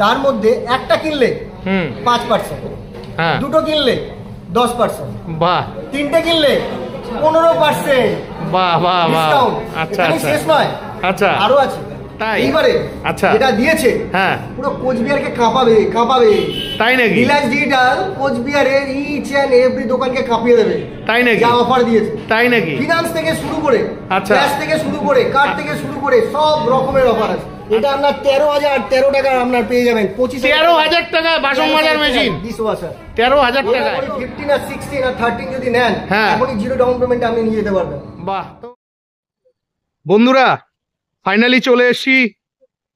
তার মধ্যে একটা কিনলে 5%, দুটো কিনলে 10%, বাহ, তিনটে কিনলে 15%, বাহ বাহ বাহ। আচ্ছা আচ্ছা, শেষ নয়, আচ্ছা আরো আছে। তাই এইবারে আচ্ছা এটা দিয়েছে, হ্যাঁ, পুরো কোচবিহারকে কাঁপাবে কাঁপাবে। তাই নাকি? রিলায়েন্স ডিজিটাল কোচবিহারের ইচ এন্ড এভরি দোকানকে কাঁপিয়ে দেবে। তাই নাকি? যা অফার দিয়েছে। তাই নাকি? ফিনান্স থেকে শুরু করে, আচ্ছা, ক্যাশ থেকে শুরু করে, কার্ড থেকে শুরু করে সব রকমের অফার আছে। এটা আপনার 13,013 টাকা আপনার পেয়ে যাবেন। 13,000 টাকা বাসন মাজার মেশিন, ডিশওয়াশার 13,000 টাকা। 15 আর 16 আর 13 যদি নেন, এখনই জিরো ডাউন পেমেন্টে আপনি নিয়ে যেতে পারবেন। বাহ। বন্ধুরা, ফাইনালি চলে এসেছি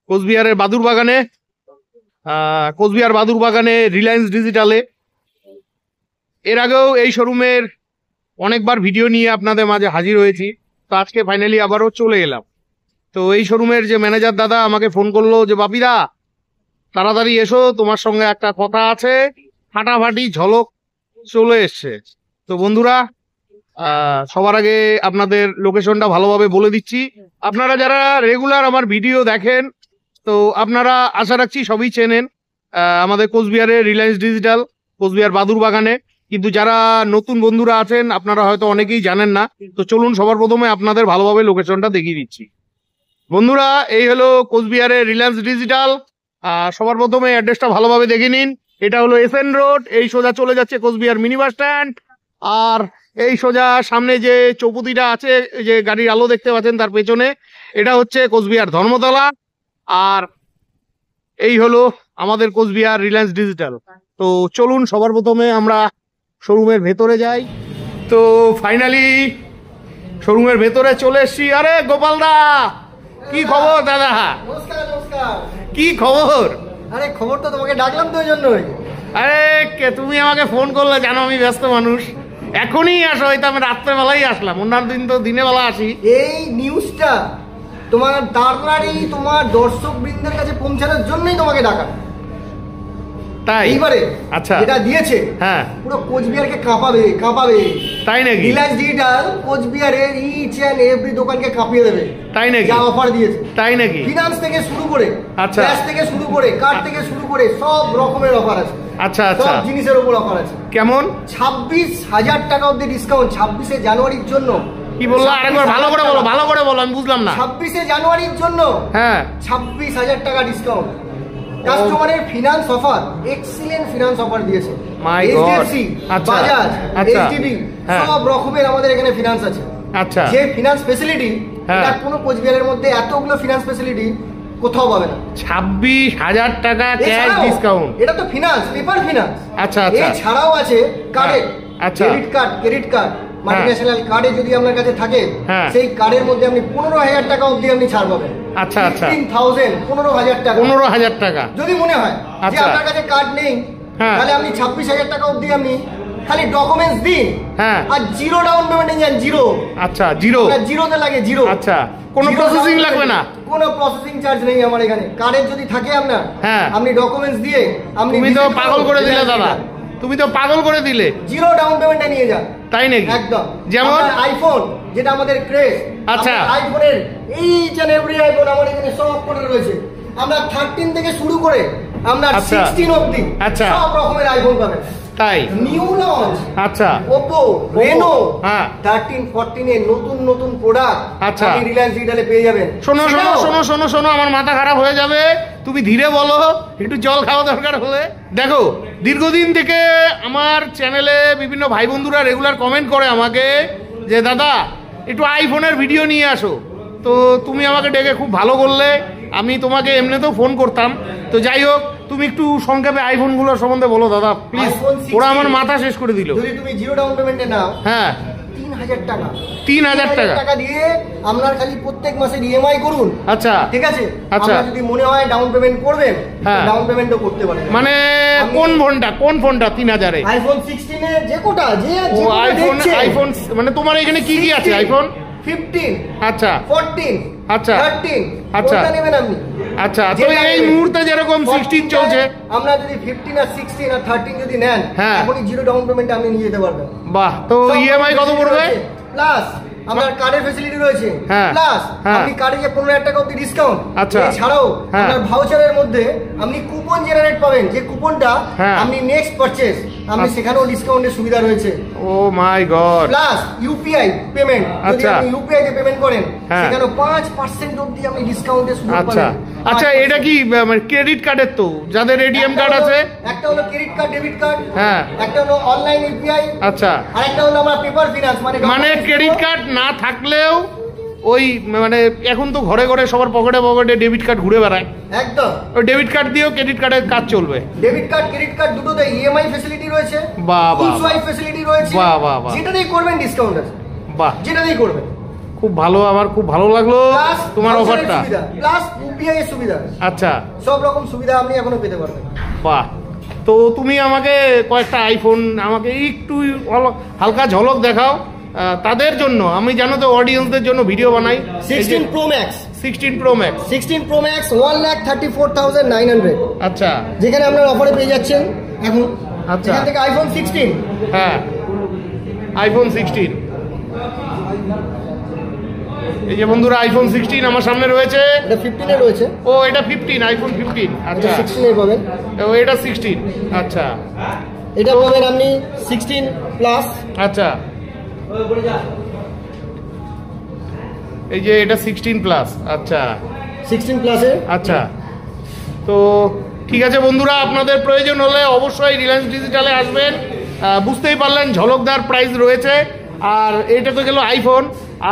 কোচবিহারের বাদুর বাগানে, কোচবিহার বাদুর বাগানে রিলায়েন্স ডিজিটালে। এর আগেও এই শোরুমের অনেকবার ভিডিও নিয়ে আপনাদের মাঝে হাজির হয়েছি, তো আজকে ফাইনালি আবারও চলে এলাম। তো এই শোরুমের যে ম্যানেজার দাদা আমাকে ফোন করলো যে বাপিদা তাড়াতাড়ি এসো, তোমার সঙ্গে একটা কথা আছে। ফাটাফাটি ঝলক চলে এসছে। তো বন্ধুরা, সবার আগে আপনাদের লোকেশনটা ভালোভাবে বলে দিচ্ছি। আপনারা যারা রেগুলার আমার ভিডিও দেখেন, তো আপনারা আশা রাখছি সবই চেনেন আমাদের কোচবিহারের রিলায়েন্স ডিজিটাল কোচবিহার বাদুর বাগানে। কিন্তু যারা নতুন বন্ধুরা আছেন আপনারা হয়তো অনেকেই জানেন না। তো চলুন সবার প্রথমে আপনাদের ভালোভাবে লোকেশনটা দেখিয়ে দিচ্ছি। বন্ধুরা, এই হলো কোচবিহারের রিলায়েন্স ডিজিটাল। সবার প্রথমে অ্যাড্রেসটা ভালোভাবে দেখে নিন। এটা হলো এসএন রোড, এই সোজা চলে যাচ্ছে কোচবিহার মিনি বাস স্ট্যান্ড। আর এই সোজা সামনে যে চৌপতিটা আছে, যে গাড়ির আলো দেখতে পাচ্ছেন তার পেছনে, এটা হচ্ছে কোচবিহার ধর্মতলা। আর এই হলো আমাদের কোচবিহার রিলায়েন্স ডিজিটাল। তো চলুন সবার প্রথমে আমরা শোরুমের ভেতরে যাই। তো ফাইনালি শোরুমের ভেতরে চলে এসছি। আরে গোপালদা, কি খবর দাদা? নমস্কার নমস্কার। কি খবর? আরে খবর তো তোমাকে ডাকলাম তো ওই জন্যই। আরে তুমি আমাকে ফোন করলে, জানো আমি ব্যস্ত মানুষ, এখনই আসো। হয়তো আমি রাত্রেবেলাই আসলাম, অন্যান্য দিন তো দিনের বেলা আসি। এই নিউজটা তোমার তাড়াতাড়ি তোমার দর্শক বৃন্দের কাছে পৌঁছানোর জন্যই তোমাকে ডাকা। তাই এইবারে আচ্ছা এটা দিয়েছে, হ্যাঁ, পুরো কোচবিহারকে কাঁপাবে কাঁপাবে। তাই নাকি? রিলায়েন্স ডিজিটাল কোচবিহারের ইচ এন্ড এভরি দোকানকে কাঁপিয়ে দেবে। তাই নাকি? যা অফার দিয়েছে। তাই নাকি? ফিনান্স থেকে শুরু করে, আচ্ছা, ক্যাশ থেকে শুরু করে, কার্ড থেকে শুরু করে সব রকমের অফার আছে। আচ্ছা আচ্ছা, সব জিনিসের উপর অফার আছে। কেমন? 26,000 টাকা অবধি ডিসকাউন্ট 26শে জানুয়ারির জন্য। কি বললো? আরেকবার ভালো করে বলো, ভালো করে বলো, আমি বুঝলাম না। 26শে জানুয়ারির জন্য, হ্যাঁ, 26,000 টাকা ডিসকাউন্ট। কাস্টমারের finance offer, excellent finance offer দিয়েছে। এইচডিএফসি, বাজাজ, এইচডিবি সব রকমের আমাদের এখানে ফিনান্স আছে। আচ্ছা, যে ফিনান্স ফ্যাসিলিটি, এটা কোনো কোচবিহারের মধ্যে এতগুলো ফিনান্স ফ্যাসিলিটি কোথাও পাবে না। 26,000 টাকা ক্যাশ ডিসকাউন্ট। এটা তো ফিনান্স, পেপার ফিনান্স। আচ্ছা আচ্ছা, এছাড়াও আছে কার্ডে, আচ্ছা, ক্রেডিট কার্ড, মাল্টিন্যাশনাল কার্ডে যদি আপনার কাছে থাকে, সেই কার্ডের মধ্যে আপনি 15,000 টাকা অবধি আপনি ছাড় পাবেন। আচ্ছা আচ্ছা, 15,000 15,000 টাকা, 15,000 টাকা। যদি মনে হয় যে আপনার কাছে কার্ড নেই, তাহলে আপনি 26,000 টাকা অবধি আপনি খালি ডকুমেন্টস দিন, হ্যাঁ, আর জিরো ডাউন পেমেন্টে যান। জিরো, আচ্ছা, জিরোতে লাগে জিরো। আচ্ছা, কোনো প্রসেসিং লাগবে না? কোনো প্রসেসিং চার্জ নেই আমার এখানে। কার্ডের যদি থাকে আপনার, হ্যাঁ, আপনি ডকুমেন্টস দিয়ে আপনি। তুমি তো পাগল করে দিলে দাদা, তুমি তো পাগল করে দিলে। জিরো ডাউন পেমেন্টে নিয়ে যান। তাই নাকি? একদম। যেমন আইফোন, যেটা আমাদের ক্রেজ, আচ্ছা, আইফোনের এইচ এন্ড এভরি আইফোন আমার এখানে সব করে রয়েছে। আমরা 13 থেকে শুরু করে আমরা 16 অবধি, আচ্ছা, সব রকমের আইফোন পাবেন। তাই? নিউ লঞ্চ, আচ্ছা, Oppo, Reno, হ্যাঁ, 13, 14 এর নতুন নতুন প্রোডাক্ট, আচ্ছা, আপনি রিলায়েন্স ডিজিটালে পেয়ে যাবেন। শোনো শোনো শোনো শোনো শোনো, আমার মাথা খারাপ হয়ে যাবে, তুমি ধীরে বলো, একটু জল খাওয়া দরকার হলে। দেখো, দীর্ঘদিন থেকে আমার চ্যানেলে বিভিন্ন ভাই বন্ধুরা রেগুলার কমেন্ট করে আমাকে যে দাদা একটু আইফোনের ভিডিও নিয়ে আসো। তো তুমি আমাকে ডেকে খুব ভালো করলে, আমি তোমাকে এমনিতেও ফোন করতাম। তো যাই হোক, তুমি একটু সংক্ষেপে আইফোনগুলোর সম্বন্ধে বলো দাদা প্লিজ, ওরা আমার মাথা শেষ করে দিল। যদি তুমি জিরো ডাউন পেমেন্টে নাও, হ্যাঁ, 3,000 টাকা, 3,000 টাকা দিয়ে আপনার খালি প্রত্যেক মাসে ইএমআই করুন। আচ্ছা, ঠিক আছে। আচ্ছা, যদি মনে হয় ডাউন পেমেন্ট করবেন, ডাউন পেমেন্টও করতে পারেন। মানে কোন ফোনটা 3,000 এ? আইফোন 16 এর যে কোটা, যে আইফোন মানে তোমার এখানে কি কি আছে? আইফোন 15, আচ্ছা, 14, আচ্ছা, 13, আচ্ছা, কোনটা নেবেন আপনি? আচ্ছা, তো এই মুহূর্তে যেরকম 16 চলছে, আমরা যদি 15 আর 16 আর 13 যদি নেন, এখনই জিরো ডাউন পেমেন্টে আপনি নিয়ে যেতে পারবেন। বাহ। তো ইএমআই কত পড়বে? প্লাস আপনার কার্ডের ফ্যাসিলিটি রয়েছে, প্লাস আপনি কার্ডে যে 15,000 টাকা অবধি ডিসকাউন্ট, এছাড়াও আপনার ভাউচারের মধ্যে আপনি কুপন জেনারেট পাবেন, যে কুপনটা আপনি নেক্সট পারচেজ আপনি সেখানেও ডিসকাউন্টের সুবিধা রয়েছে। ও মাই গড। প্লাস ইউপিআই পেমেন্ট, যদি আপনি ইউপিআই তে পেমেন্ট করেন সেখানেও 5% অবধি আপনি ডিসকাউন্টের সুবিধা পাবেন। আচ্ছা, এটা কি ক্রেডিট কার্ডের তো, যাদের এটিএম কার্ড আছে? একটা হলো ক্রেডিট কার্ড, ডেবিট কার্ড, একটা হলো অনলাইন ইউপিআই, আচ্ছা, আর একটা হলো আমরা পেপার ফিনান্স, মানে ক্রেডিট কার্ড না থাকলেও ওই মানে এখন তো ঘরে ঘরে সবার পকেটে পকেটে ডেবিট কার্ড ঘুরে বেড়ায়, একদম ওই ডেবিট কার্ড দিয়েও ক্রেডিট কার্ডের কাজ চলবে। ডেবিট কার্ড ক্রেডিট কার্ড দুটোতে ইএমআই ফ্যাসিলিটি রয়েছে, ফুল সোয়াইপ ফ্যাসিলিটি রয়েছে, যেটাতেই করবেন ডিসকাউন্ট আছে, বাহ, যেটাতেই করবেন। খুব ভালো, আমার খুব ভালো লাগলো তোমার অফারটা, প্লাস ইউপিআই এর সুবিধা, আচ্ছা, সব রকম সুবিধা আপনি এখনো পেতে পারবেন। বাহ, তো তুমি আমাকে কয়েকটা আইফোন আমাকে একটু হালকা ঝলক দেখাও তাদের জন্য। আমি জানো তো অডিয়েন্সদের জন্য ভিডিও বানাই। 16 Pro Max, 16 Pro Max, 16 Pro Max 1,34,900, আচ্ছা, যেখানে আপনারা অফারে পেয়ে যাচ্ছেন এখন। আচ্ছা, এখান থেকে আইফোন 16, হ্যাঁ আইফোন 16, এই যে বন্ধুরা আইফোন 16 আমার সামনে রয়েছে, এটা 15 এ রয়েছে। ও এটা 15, আইফোন 15, আচ্ছা 16 এ পাবেন। ও এটা 16, আচ্ছা, এটা পাবেন আপনি 16 প্লাস, আচ্ছা, এই যে এটা 16 প্লাস, আচ্ছা 16 প্লাসে, আচ্ছা। তো ঠিক আছে বন্ধুরা, আপনাদের প্রয়োজন হলে অবশ্যই রিলায়েন্স ডিজিটালে আসবেন। বুঝতেই পারলেন ঝলকদার প্রাইস রয়েছে। আর এটা তো গেল আইফোন,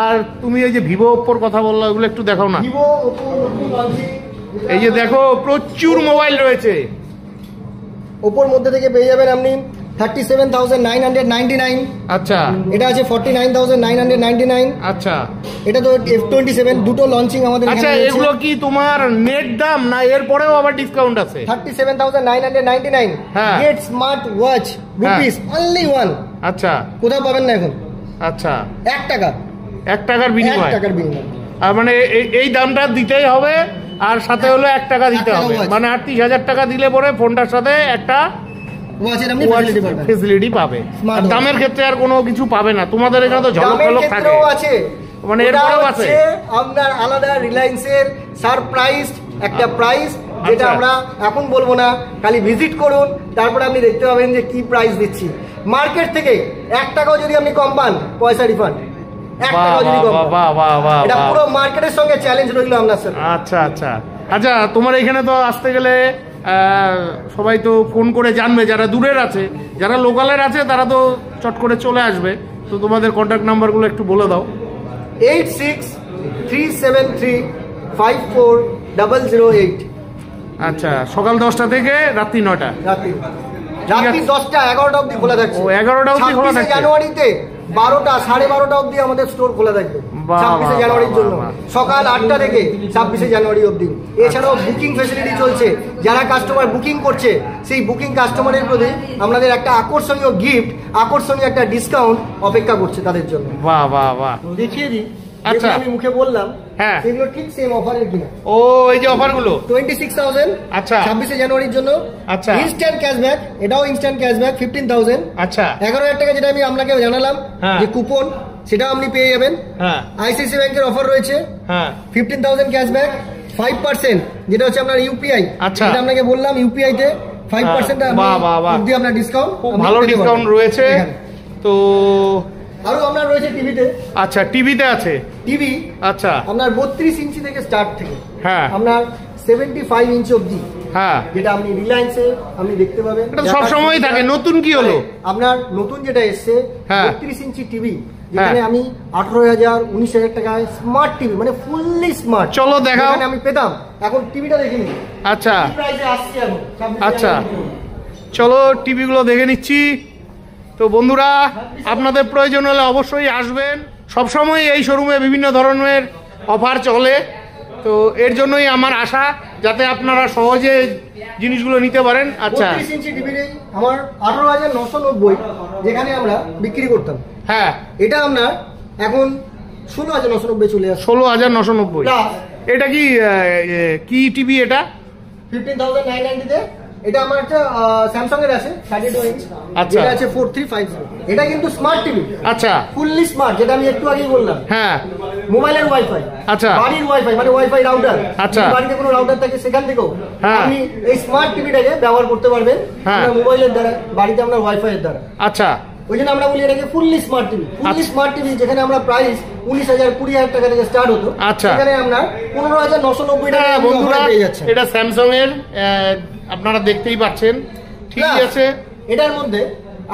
আর তুমি এই যে ভিভো ওপ্পোর কথা বললো, ওগুলো একটু দেখাও না। এই যে দেখো প্রচুর মোবাইল রয়েছে। ওপ্পোর মধ্যে থেকে পেয়ে যাবেন আপনি 37,999, আচ্ছা, এটা আছে 49,999, আচ্ছা, এটা তো F27, দুটো লঞ্চিং আমাদের। আচ্ছা, এগুলো কি তোমার নেট দাম না এরপরেও আবার ডিসকাউন্ট আছে? 37,999, get smart watch rupees only 1, আচ্ছা, কোথাও পাবেন না এখন, আচ্ছা, 1 টাকার বিনিময়ে, 1 টাকার বিনিময়ে, আর মানে এই দামটা দিতেই হবে, আর সাথে হলো 1 টাকা দিতে হবে, মানে 38,000 টাকা দিলে পরে ফোনটার সাথে একটা ফ্যাসিলিটি পাবে। দামের ক্ষেত্রে আর কোনো কিছু পাবে না, তোমাদের এখানে তো ঝলক ঝলক থাকে, মানে এরপরেও আছে আপনার আলাদা রিলায়েন্সের সারপ্রাইজ একটা প্রাইস, যেটা আমরা এখন বলবো না, খালি ভিজিট করুন, তারপরে আপনি দেখতে পাবেন যে কি প্রাইস দিচ্ছি। মার্কেট থেকে 1 টাকাও যদি আপনি কম পান, পয়সা রিফান্ড, 1 টাকাও যদি কম পান, এটা পুরো মার্কেটের সঙ্গে চ্যালেঞ্জ রইল আপনার সাথে। আচ্ছা আচ্ছা আচ্ছা, তোমার এখানে তো আসতে গেলে সবাই তো ফোন করে জানবে, যারা দূরের আছে, যারা লোকালের আছে তারা তো চট করে চলে আসবে। তো তোমাদের কন্ট্যাক্ট নাম্বারগুলো একটু বলে দাও। 8637354008, আচ্ছা, সকাল 10টা থেকে রাত্রি 9টা, রাত্রি 10টা 11টা অবধি খোলা থাকছে। ও 11টা অবধি খোলা থাকছে। জানুয়ারিতে 12টা 12:30 অবধি আমাদের স্টোর খোলা থাকবে 26 জানুয়ারির জন্য, সকাল 8টা থেকে 26 জানুয়ারি অবধি। এছাড়াও বুকিং ফ্যাসিলিটি চলছে, যারা কাস্টমার বুকিং করছে সেই বুকিং কাস্টমারের প্রতি আমাদের একটা আকর্ষণীয় গিফট, আকর্ষণীয় একটা ডিসকাউন্ট অপেক্ষা করছে তাদের জন্য। বাহ বাহ বাহ, দেখিয়ে দিই। আচ্ছা, আমি মুখে বললাম, হ্যাঁ, এগুলো ঠিক সেম অফারের কিনা। ও এই যে অফারগুলো 26,000, আচ্ছা, 26 জানুয়ারির জন্য, আচ্ছা, ইনস্ট্যান্ট ক্যাশব্যাক, এটাও ইনস্ট্যান্ট ক্যাশব্যাক 15,000, আচ্ছা, 11,000 টাকা যেটা আমি আপনাকে জানালাম যে কুপন, সেটাও আপনি পেয়ে যাবেন। হ্যাঁ, আইসিআইসিআই ব্যাংকের অফার রয়েছে, হ্যাঁ, 15,000 ক্যাশব্যাক, 5% যেটা হচ্ছে আপনার ইউপিআই, আচ্ছা, এটা আপনাকে বললাম ইউপিআই তে 5% অবধি আপনার ডিসকাউন্ট, ভালো ডিসকাউন্ট রয়েছে। তো আরো আপনার রয়েছে টিভিতে, আচ্ছা, টিভিতে আছে টিভি, আচ্ছা, আপনার 32 ইঞ্চি থেকে স্টার্ট থেকে, হ্যাঁ, আপনার 75 ইঞ্চি অবধি, হ্যাঁ, যেটা আপনি রিলায়েন্সে আপনি দেখতে পাবেন, এটা সব সময় থাকে। নতুন কি হলো আপনার, নতুন যেটা এসছে 32 ইঞ্চি টিভি, যেখানে আমি 18,000 19,000 টাকায় স্মার্ট টিভি, মানে ফুললি স্মার্ট, চলো দেখাও, আমি পেতাম, এখন টিভিটা দেখে নিই। আচ্ছা, প্রাইসে আসছে এখন, আচ্ছা, চলো টিভিগুলো দেখে নিচ্ছি। তো বন্ধুরা, আপনাদের প্রয়োজন হলে অবশ্যই আসবেন। সবসময় এই শোরুমে বিভিন্ন ধরনের অফার চলে, তো এর জন্যই আমার আশা, যাতে আপনারা সহজে জিনিসগুলো নিতে পারেন। আচ্ছা, 32 ইঞ্চি টিভির আমার 18,990 যেখানে আমরা বিক্রি করতাম, হ্যাঁ, এটা আপনার এখন 16,990 চলে আসছে। 16,990। এটা কি টিভি? এটা 15,990 তে এটা আমার একটা স্যামসাং এর আছে 32 ইঞ্চ, আচ্ছা, এটা আছে 4350। এটা কিন্তু স্মার্ট টিভি, আচ্ছা, ফুললি স্মার্ট, যেটা আমি একটু আগেই বললাম। হ্যাঁ, মোবাইলের ওয়াইফাই, আচ্ছা, বাড়ির ওয়াইফাই, মানে ওয়াইফাই রাউটার, আচ্ছা, বাড়িতে কোনো রাউটার থাকে সেখান থেকেও হ্যাঁ, আপনি এই স্মার্ট টিভিটাকে ব্যবহার করতে পারবেন হ্যাঁ, মোবাইলের দ্বারা, বাড়িতে আমরা ওয়াইফাই এর দ্বারা। আচ্ছা, ওই জন্য আমরা বলি এটাকে fully smart TV. Fully smart TV যেখানে আমরা প্রাইস 19,000 20,000 টাকা থেকে স্টার্ট হতো, আচ্ছা, সেখানে আমরা 15,990 টাকা বন্ধুরা পেয়ে যাচ্ছেন। এটা স্যামসাং এর, আপনারা দেখতেই পাচ্ছেন, ঠিক আছে। এটার মধ্যে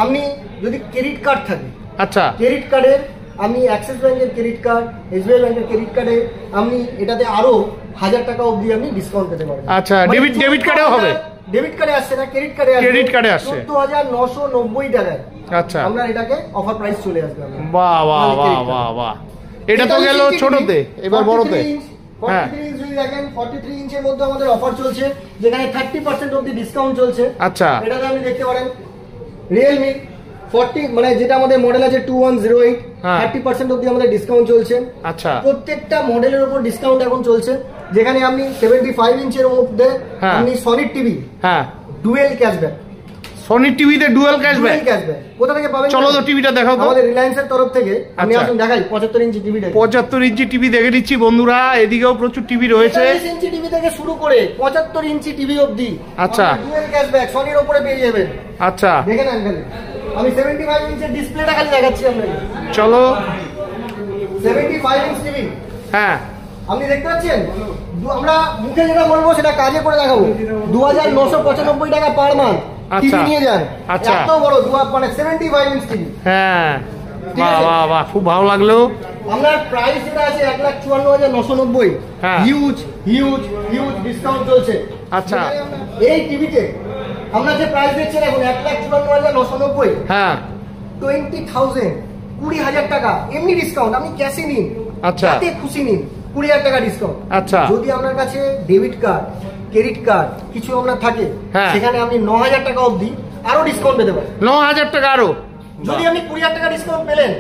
আপনি যদি ক্রেডিট কার্ড থাকে, আচ্ছা, ক্রেডিট কার্ডের আমি অ্যাক্সিস ব্যাংকের ক্রেডিট কার্ড, এসবিআই ব্যাংকের ক্রেডিট কার্ডে আপনি এটাতে আরো 1000 টাকা অবধি আপনি ডিসকাউন্ট পেতে পারবেন। আচ্ছা, ডেবিট কার্ডেও হবে? ডেবিট কার্ডে আসছে না, ক্রেডিট কার্ডে আসছে। ক্রেডিট কার্ডে আসছে 14,990 টাকায়। আচ্ছা, আমরা এটাকে অফার প্রাইস চলে আসবে। বাহ বাহ বাহ বাহ বাহ, এটা তো গেল ছোটতে, এবার বড়তে। হ্যাঁ, 43 ইঞ্চ যদি দেখেন, 43 ইঞ্চের মধ্যে আমাদের অফার চলছে, যেখানে 30% অবধি ডিসকাউন্ট চলছে। আচ্ছা, এটাতে আপনি দেখতে পারেন রিয়েলমি 40, মানে যেটা আমাদের মডেল আছে 2108, 30% অবধি আমাদের ডিসকাউন্ট চলছে। আচ্ছা, প্রত্যেকটা মডেলের উপর ডিসকাউন্ট এখন চলছে, যেখানে আপনি 75 ইঞ্চের মধ্যে আপনি সনির টিভি, হ্যাঁ, ডুয়েল ক্যাশব্যাক, সনির টিভিতে ডুয়াল ক্যাশব্যাক। কোথা থেকে পাবেন? চলো তো টিভিটা দেখাও তো। আমাদের রিলায়েন্সের তরফ থেকে আমি আসুন দেখাই 75 ইঞ্চি টিভিটা। 75 ইঞ্চি টিভি দেখে নিচ্ছি বন্ধুরা, এদিকেও প্রচুর টিভি রয়েছে। 45 ইঞ্চি টিভি থেকে শুরু করে 75 ইঞ্চি টিভি অবধি। আচ্ছা, ডুয়েল ক্যাশব্যাক সনির উপরে পেয়ে যাবেন। আচ্ছা, দেখেন খালি আমি 75 ইঞ্চের ডিসপ্লেটা খালি দেখাচ্ছি আপনাকে। চলো, 75 ইঞ্চ টিভি, হ্যাঁ, আপনি দেখতে পাচ্ছেন। আমরা মুখে যেটা বলবো সেটা কাজে করে দেখাবো। 2,995 টাকা পার মান্থ টিভি নিয়ে যান। আচ্ছা, এত বড় মানে 75 ইঞ্চ টিভি। হ্যাঁ, বাহ বাহ বাহ, খুব ভালো লাগলো। আপনার প্রাইস যেটা আছে 1,54,990, হিউজ হিউজ হিউজ ডিসকাউন্ট চলছে। আচ্ছা, এই টিভিতে আমরা যে প্রাইস দিচ্ছেন এখন 1,54,990, হ্যাঁ, 20,000 টাকা এমনি ডিসকাউন্ট, আপনি ক্যাশে নিন। আচ্ছা, যাতে খুশি নিন, 20,000 টাকা ডিসকাউন্ট। আচ্ছা, যদি আপনার কাছে ডেবিট কার্ড, ক্রেডিট কার্ড কিছু আপনার থাকে, সেখানে আপনি 9,000 টাকা অবধি আরো ডিসকাউন্ট পেতে পারেন। 9,000 টাকা আরো? যদি আপনি 20,000 টাকা ডিসকাউন্ট পেলেন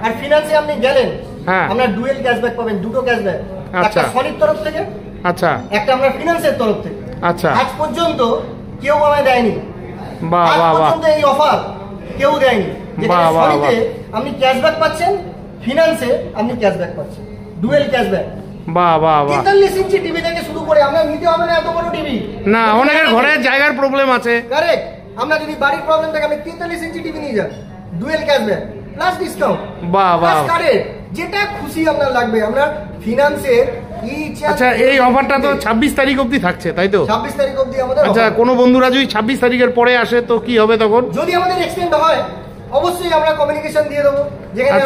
আর ফিনান্সে আপনি গেলেন, আপনার ডুয়েল ক্যাশব্যাক পাবেন, দুটো ক্যাশব্যাক, একটা সনির তরফ থেকে, আচ্ছা, একটা আমরা ফিনান্সের তরফ থেকে। আচ্ছা, আজ পর্যন্ত কেউ আমায় দেয়নি। বাহ বাহ বাহ, এই অফার কেউ দেয়নি। বাহ বাহ বাহ, আপনি ক্যাশব্যাক পাচ্ছেন, ফিনান্সে আপনি ক্যাশব্যাক পাচ্ছেন, ডুয়েল ক্যাশব্যাক। বাহ বাহ বাহ, 43 ইঞ্চি টিভি থেকে শুরু করে আমরা নিতে হবে না এত বড় টিভি। না, অনেকের ঘরে জায়গার প্রবলেম আছে। কারেক্ট, আমরা যদি বাড়ির প্রবলেম থাকে আপনি 43 ইঞ্চি টিভি নিয়ে যান, ডুয়েল ক্যাশব্যাক প্লাস ডিসকাউন্ট, বাহ বাহ, যেটা খুশি আপনার লাগবে। আমরা ফিনান্সে আচ্ছা, এই অফারটা তো 26 তারিখ অবধি থাকছে, তাই তো? 26 তারিখ অবধি আমাদের। আচ্ছা, কোনো বন্ধুরা যদি 26 তারিখের পরে আসে তো কি হবে তখন? যদি আমাদের এক্সটেন্ড হয় অবশ্যই আমরা কমিউনিকেশন দিয়ে দেবো, যেখানে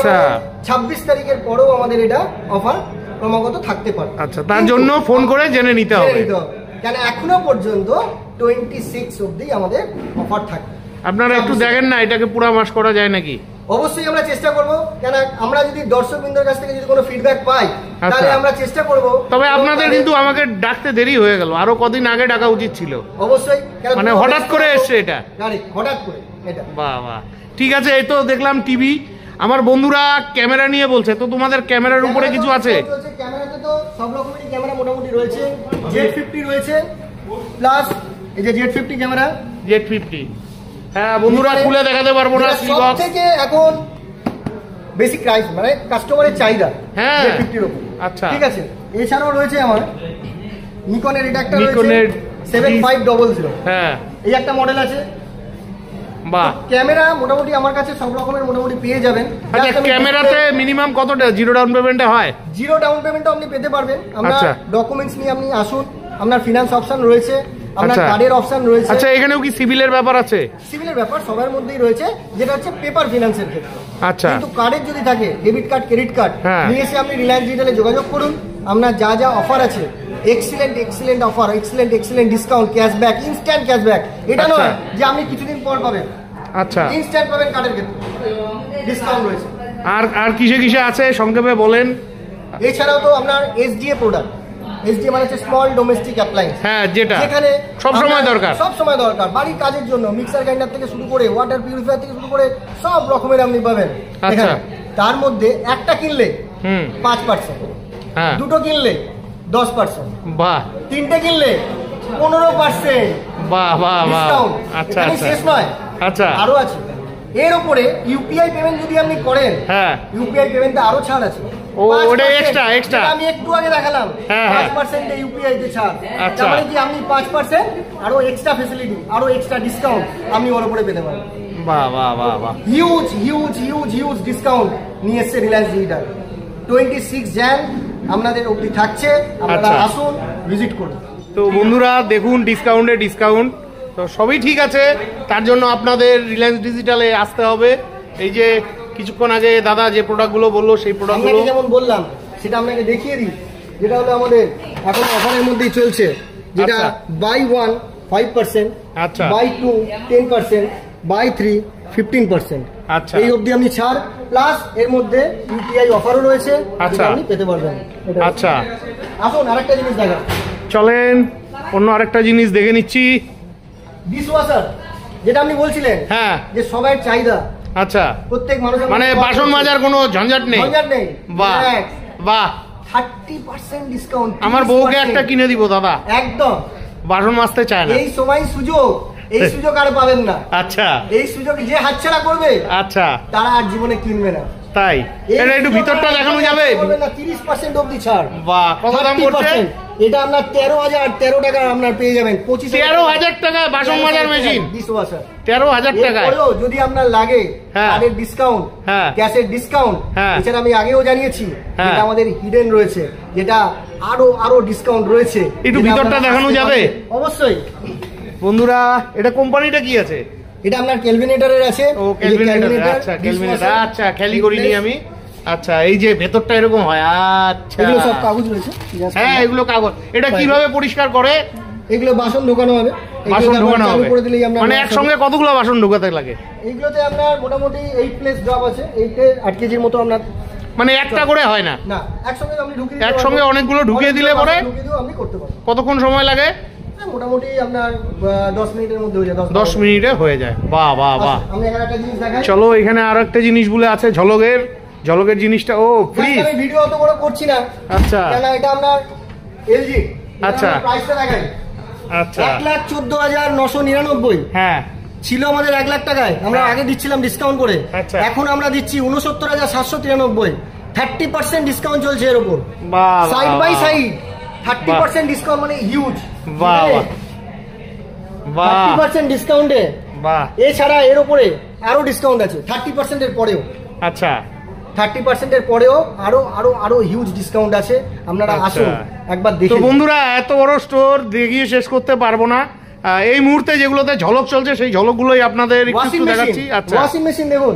26 তারিখের পরেও আমাদের এটা অফার ক্রমাগত থাকতে পারে। আচ্ছা, তার জন্য ফোন করে জেনে নিতে হবে, কেন এখনো পর্যন্ত 26 অবধি আমাদের অফার থাকে। আপনারা একটু দেখেন না, এটাকে পুরো মাস করা যায় নাকি? অবশ্যই আমরা চেষ্টা করব, কেন আমরা যদি দর্শকবৃন্দের কাছ থেকে যদি কোনো ফিডব্যাক পাই তাহলে আমরা চেষ্টা করব। তবে আপনাদের কিন্তু আমাকে ডাকতে দেরি হয়ে গেল, আরো কদিন আগে ডাকা উচিত ছিল। অবশ্যই, মানে হঠাৎ করে এসছে এটা, হঠাৎ করে এটা। বাহ বাহ, ঠিক আছে। এই তো দেখলাম টিভি, আমার বন্ধুরা ক্যামেরা নিয়ে বলছে, তো তোমাদের ক্যামেরার উপরে কিছু আছে? ক্যামেরাতে তো সব রকমেরই ক্যামেরা মোটামুটি রয়েছে। Z50 রয়েছে, প্লাস এই যে Z50 ক্যামেরা, Z50, হ্যাঁ বন্ধুরা খুলে দেখাতে পারবো না। সব থেকে এখন বেশি প্রাইস মানে কাস্টমারের চাহিদা, হ্যাঁ Z50 এর উপর। আচ্ছা, ঠিক আছে। এছাড়াও রয়েছে আমার নিকনের, এটা একটা নিকনের 7500, হ্যাঁ, এই একটা মডেল আছে। বাহ, ক্যামেরা মোটামুটি আমার কাছে সব রকমের মোটামুটি পেয়ে যাবেন। আচ্ছা, ক্যামেরাতে মিনিমাম কতটা জিরো ডাউন পেমেন্টে হয়? জিরো ডাউন পেমেন্টও আপনি পেতে পারবেন। আমরা ডকুমেন্টস নিয়ে আপনি আসুন, আপনার ফিনান্স অপশন রয়েছে, আপনার কার্ডের অপশন রয়েছে। আচ্ছা, এখানেও কি সিভিলের ব্যাপার আছে? সিভিলের ব্যাপার সবার মধ্যেই রয়েছে, যেটা হচ্ছে পেপার ফিনান্সের ক্ষেত্রে। আচ্ছা, কিন্তু কার্ডের যদি থাকে, ডেবিট কার্ড, ক্রেডিট কার্ড নিয়ে এসে আপনি রিলায়েন্স ডিজিটালে যোগাযোগ করুন। আপনার যা যা অফার আছে, excellent offer, excellent discount, cashback, instant cashback. এটা নয় যে আপনি কিছুদিন পর পাবেন, আচ্ছা, ইনস্ট্যান্ট পাবেন। কার্ডের ক্ষেত্রে ডিসকাউন্ট রয়েছে। আর কিসে কিসে আছে সংক্ষেপে বলেন। এছাড়াও তো আপনার এসডিএ প্রোডাক্ট, এসডিএ মানে হচ্ছে স্মল ডোমেস্টিক অ্যাপ্লায়েন্স, হ্যাঁ, যেখানে সব সময় দরকার বাড়ির কাজের জন্য, মিক্সার গ্রাইন্ডার থেকে শুরু করে ওয়াটার পিউরিফায়ার থেকে শুরু করে সব রকমের আপনি পাবেন। আচ্ছা, তার মধ্যে একটা কিনলে 5%, দুটো কিনলে 10%, বাহ, তিনটে কিনলে 15%। বাহ বাহ বাহ, ডিসকাউন্ট। আচ্ছা এখানে আচ্ছা শেষ নয়, আচ্ছা আরো আছে। এর উপরে ইউপিআই পেমেন্ট যদি আপনি করেন, হ্যাঁ ইউপিআই পেমেন্টে আরো ছাড় আছে। ও, ওটা 5%, extra, extra। যেটা আমি একটু আগে দেখালাম, হ্যাঁ, হ্যাঁ। 5% ইউপিআই তে ছাড়। আচ্ছা। তার মানে কি আপনি 5% আরো এক্সট্রা ফ্যাসিলিটি, আরো এক্সট্রা ডিসকাউন্ট আপনি ওর উপরে পেতে পারেন। বাহ বাহ বাহ বাহ, huge huge huge huge discount নিয়ে এসছে রিলায়েন্স ডিজিটাল। 26 jan আপনাদের অবধি থাকছে, আপনারা আচ্ছা। আসুন, ভিজিট করুন। তো বন্ধুরা দেখুন ডিসকাউন্টে ডিসকাউন্ট, তো সবই ঠিক আছে, তার জন্য আপনাদের রিলায়েন্স ডিজিটালে আসতে হবে। এই যে কিছুক্ষণ আগে দাদা যে প্রোডাক্টগুলো বললো সেই প্রোডাক্টগুলো আপনাকে যেমন বললাম সেটা আপনাকে দেখিয়ে দিই, যেটা হলো আমাদের এখন অফারের মধ্যেই চলছে, যেটা আচ্ছা। বাই 1 5%, আচ্ছা। Buy 2 10%, buy 3 15%। আচ্ছা। এই অবধি আপনি ছাড়, প্লাস এর মধ্যে ইউপিআই অফারও রয়েছে, আচ্ছা। যেটা আপনি পেতে পারবেন। এটা আচ্ছা আসুন আরেকটা জিনিস দেখা, চলেন অন্য আরেকটা জিনিস দেখে নিচ্ছি। ডিশওয়াশার, যেটা আপনি বলছিলেন হ্যাঁ যে সবার চাহিদা, আচ্ছা, প্রত্যেক মানুষের মানে বাসন মাজার কোনো ঝঞ্ঝাট নেই। ঝঞ্ঝাট নেই। বাহ Relax, বাহ, 30% ডিসকাউন্ট। আমার বউকে একটা কিনে দিব দাদা, একদম বাসন মাজতে চায় না। এই সময় সুযোগ, এই সুযোগ আর পাবেন না। আচ্ছা এই সুযোগ যে হাতছাড়া করবে আচ্ছা, তারা আর জীবনে কিনবে না। তাই এটা একটু ভিতরটা দেখানো যাবে? 30% অবধি ছাড়। বাহ, কত দাম পড়ছে? 30%, এটা আপনার 13 টাকা আপনার পেয়ে যাবেন। 13,000 টাকায় বাসন মাজার মেশিন, 13,000 টাকায়। যদি আপনার লাগে হ্যাঁ। কার্ডের ডিসকাউন্ট, হ্যাঁ। ক্যাশের ডিসকাউন্ট, হ্যাঁ। এছাড়া আমি আগেও জানিয়েছি হ্যাঁ। যেটা আমাদের হিডেন রয়েছে, যেটা আরো ডিসকাউন্ট রয়েছে। একটু যেটা ভিতরটা আপনারা দেখানো আসতে যাবে? পারবেন। অবশ্যই। বন্ধুরা এটা কোম্পানিটা কি আছে? এটা আপনার কেলভিনেটরের আছে। ও ক্যালভিনেটর, আচ্ছা ক্যালভিনেটর, আচ্ছা খেয়ালি করিনি আমি। আচ্ছা এই যে ভেতরটা এরকম হয়, আচ্ছা এগুলো সব কাগজ রয়েছে। হ্যাঁ এগুলো কাগজ। এটা কিভাবে পরিষ্কার করে? এগুলো বাসন ঢোকানো হবে, বাসন ঢোকানো চালু হবে করে দিলেই আমরা মানে একসঙ্গে কতগুলো বাসন ঢোকাতে লাগে? এইগুলোতে আপনার মোটামুটি 8 প্লেস জব আছে, 8 কেজির মতো আপনার, মানে একটা করে হয় না, না একসঙ্গে আপনি ঢুকিয়ে দিতে একসঙ্গে পারবেন। অনেকগুলো ঢুকিয়ে দিলে পরে ঢুকিয়ে দিয়েও আপনি করতে পারবেন। কতক্ষণ সময় লাগে? মোটামুটি আপনার 10 মিনিটের মধ্যে হয়ে যায়। 10 মিনিটে হয়ে যায়। বাহ বাহ বাহ, আমি এখানে একটা জিনিস দেখাই। চলো এখানে আরো একটা জিনিস বলে আছে, ঝলকের জিনিসটা। ও ফ্রিজ, আমি ভিডিও অত বড় করছি না, আচ্ছা কেন এটা আপনার এলজি। আচ্ছা। প্রাইসটা দেখাই, আচ্ছা 1,14,999 হ্যাঁ ছিল আমাদের 1 লাখ টাকায়, আমরা হ্যাঁ। আগে দিচ্ছিলাম ডিসকাউন্ট করে। আচ্ছা। এখন আমরা দিচ্ছি 69,793, 30% ডিসকাউন্ট চলছে এর উপর, বাহ সাইড বাই সাইড। বাহ। 30% ডিসকাউন্ট মানে হিউজ। বাহ বাহ বাহ 30% ডিসকাউন্টে, বাহ, এছাড়া এর উপরে আরো ডিসকাউন্ট আছে 30% এর পরেও। আচ্ছা 30% এর পরেও আরো আরো আরো হিউজ ডিসকাউন্ট আছে, আপনারা আচ্ছা। আসুন একবার তো দেখুন। বন্ধুরা এত বড় স্টোর দেখিয়ে শেষ করতে পারবো না, এই মুহূর্তে যেগুলোতে ঝলক চলছে সেই ঝলকগুলোই আপনাদের একটু একটু দেখাচ্ছি। আচ্ছা ওয়াশিং মেশিন দেখুন,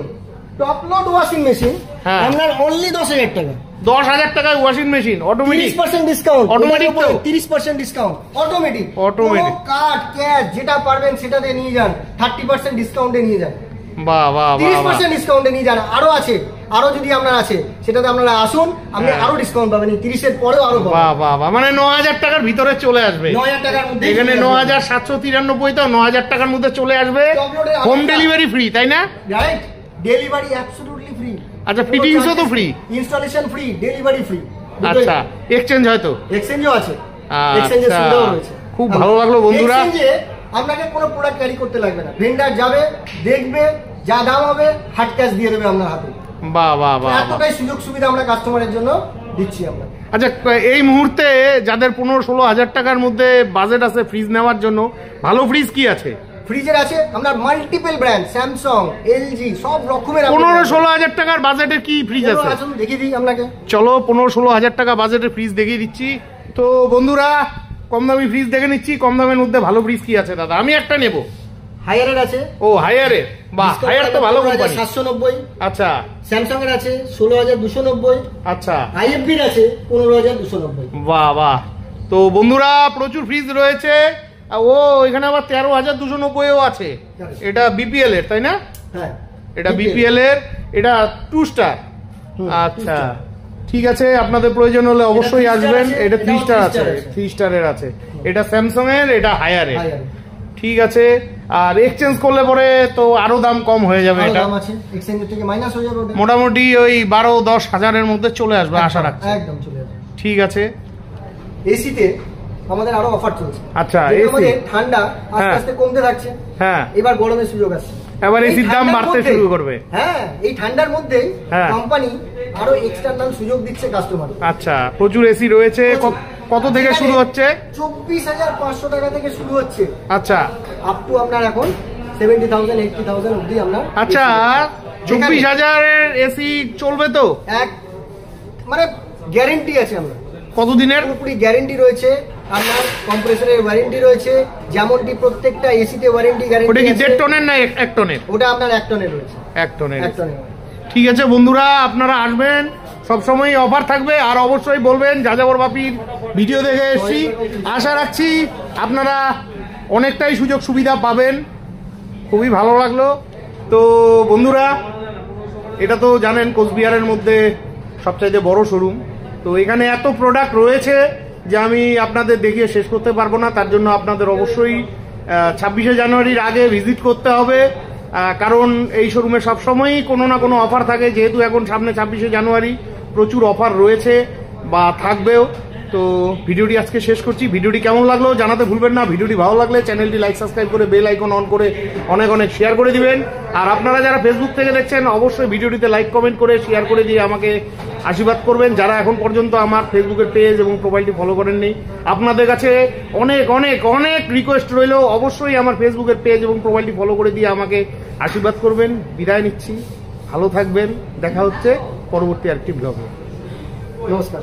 টপ লোড ওয়াশিং মেশিন, হ্যাঁ। আপনার অনলি 10,000 টাকা, 10,000 টাকায় washing machine automatic, 30% discount. Automatic তো? 30% discount automatic. Automatic। Card cash যেটা পারবেন সেটাতে নিয়ে যান, 30% ডিসকাউন্টে নিয়ে যান, বাহ বাহ বাহ বাহ 30% ডিসকাউন্টে নিয়ে যান। আরো আছে, আরো যদি আপনার আছে সেটাতে আপনারা আসুন, আপনি হ্যাঁ। আরো ডিসকাউন্ট পাবেন, 30 এর পরেও আরো পাবেন। বাহ বাহ বাহ, মানে 9,000 টাকার ভিতরে চলে আসবে। 9,000 টাকার মধ্যে এখানে 9,793, তো 9,000 টাকার মধ্যে চলে আসবে। Top-load-এর হোম আরেকটা- ডেলিভারি ফ্রি, তাই না? Right, delivery absolutely free. আচ্ছা, fittings-ও তো free? Installation free, delivery free. আচ্ছা এক্সচেঞ্জ হয়তো? এক্সচেঞ্জও আছে, আচ্ছা, এক্সচেঞ্জের সুবিধাও রয়েছে। খুব ভালো লাগলো বন্ধুরা। এক্সচেঞ্জে আপনাকে কোনো প্রোডাক্ট ক্যারি করতে লাগবে না, ভেন্ডার যাবে, দেখবে, যা দাম হবে হার্ড ক্যাশ দিয়ে দেবে আপনার হাতে। বাহ বাহ বাহ বাহ। এতটাই সুযোগ সুবিধা আমরা কাস্টমারের জন্য দিচ্ছি আমরা। আচ্ছা এই মুহূর্তে যাদের 15-16 হাজার টাকার মধ্যে বাজেট আছে ফ্রিজ নেওয়ার জন্য, ভালো ফ্রিজ কি আছে? ফ্রিজের আছে আমরা মাল্টিপল ব্র্যান্ড, স্যামসাং, এলজি, সব রকমের। 15-16 হাজার টাকার বাজেটের কি ফ্রিজ আছে? দেখিয়ে দিই আপনাকে। চলো 15-16 হাজার টাকা বাজেটের ফ্রিজ দেখিয়ে দিচ্ছি। তো বন্ধুরা কম দামি ফ্রিজ দেখে নিচ্ছি, কম দামের মধ্যে ভালো ফ্রিজ কি আছে দাদা? আমি একটা নেব। হায়ারের আছে। ও হায়ারের, বাহ হায়ার তো ভালো কোম্পানি। 790। আচ্ছা স্যামসাং এর আছে 16,290। আচ্ছা আইএফবি এর আছে 15,290। বাহ বাহ। তো বন্ধুরা প্রচুর ফ্রিজ রয়েছে। ও এখানে আবার 13,290ও আছে। এটা বিপিএল এর, তাই না? হ্যাঁ এটা বিপিএল এর, এটা 2 স্টার। আচ্ছা ঠিক আছে, আপনাদের প্রয়োজন হলে অবশ্যই আসবেন। এটা 3 স্টার আছে, 3 স্টারের আছে। এটা স্যামসাং এর, এটা হায়ার এর। ঠিক আছে, আর এক্সচেঞ্জ করলে পরে তো আরো দাম কম হয়ে যাবে। এটা দাম আছে, এক্সচেঞ্জের থেকে মাইনাস হয়ে যাবে ওটা। মোটামুটি ওই 12-10 হাজারের মধ্যে চলে আসবে আশা রাখছি। একদম চলে যাবে। ঠিক আছে। এসিতে আমাদের আরো অফার চলছে। আচ্ছা, যেহেতু আমাদের ঠান্ডা আস্তে আস্তে কমতে থাকছে, হ্যাঁ, এবার গরমের সুযোগ আসছে, এবার এসির দাম বাড়তে শুরু করবে। হ্যাঁ, এই ঠান্ডার মধ্যেই কোম্পানি আরো এক্সটার্নাল সুযোগ দিচ্ছে কাস্টমার। আচ্ছা, প্রচুর এসি রয়েছে। কত থেকে শুরু হচ্ছে? 24,500 টাকা থেকে শুরু হচ্ছে। আচ্ছা, আপ টু আপনার এখন 70,000 80,000 অবধি আমরা। আচ্ছা, 24,000 এসি চলবে তো? এক মানে গ্যারেন্টি আছে আমরা। কতদিনের? পুরোপুরি গ্যারেন্টি রয়েছে, আপনার কম্প্রেসরের ওয়ারেন্টি রয়েছে, যেমনটি প্রত্যেকটা এসিতে ওয়ারেন্টি গ্যারেন্টি। ওটা কি 1.5 টনের না 1 টনের? ওটা আপনার 1 টনের রয়েছে। 1 টনের। ঠিক আছে বন্ধুরা, আপনারা আসবেন, সবসময় অফার থাকবে। আর অবশ্যই বলবেন যাযাবর বাপির ভিডিও দেখে এসেছি। আশা রাখছি আপনারা অনেকটাই সুযোগ সুবিধা পাবেন। খুবই ভালো লাগলো। তো বন্ধুরা, এটা তো জানেন কোচবিহারের মধ্যে সবচাইতে বড় শোরুম। তো এখানে এত প্রোডাক্ট রয়েছে যে আমি আপনাদের দেখিয়ে শেষ করতে পারবো না। তার জন্য আপনাদের অবশ্যই 26শে জানুয়ারির আগে ভিজিট করতে হবে, কারণ এই শোরুমে সবসময়ই কোনো না কোনো অফার থাকে। যেহেতু এখন সামনে 26শে জানুয়ারি, প্রচুর অফার রয়েছে বা থাকবেও। তো ভিডিওটি আজকে শেষ করছি। ভিডিওটি কেমন লাগলো জানাতে ভুলবেন না। ভিডিওটি ভালো লাগলে চ্যানেলটি লাইক সাবস্ক্রাইব করে বেল আইকন অন করে অনেক অনেক শেয়ার করে দিবেন। আর আপনারা যারা ফেসবুক থেকে দেখছেন অবশ্যই ভিডিওটিতে লাইক কমেন্ট করে শেয়ার করে দিয়ে আমাকে আশীর্বাদ করবেন। যারা এখন পর্যন্ত আমার ফেসবুকের পেজ এবং প্রোফাইলটি ফলো করেননি, আপনাদের কাছে অনেক অনেক অনেক রিকোয়েস্ট রইল, অবশ্যই আমার ফেসবুকের পেজ এবং প্রোফাইলটি ফলো করে দিয়ে আমাকে আশীর্বাদ করবেন। বিদায় নিচ্ছি, ভালো থাকবেন, দেখা হচ্ছে পরবর্তী আরেকটি ব্লগে। নমস্কার।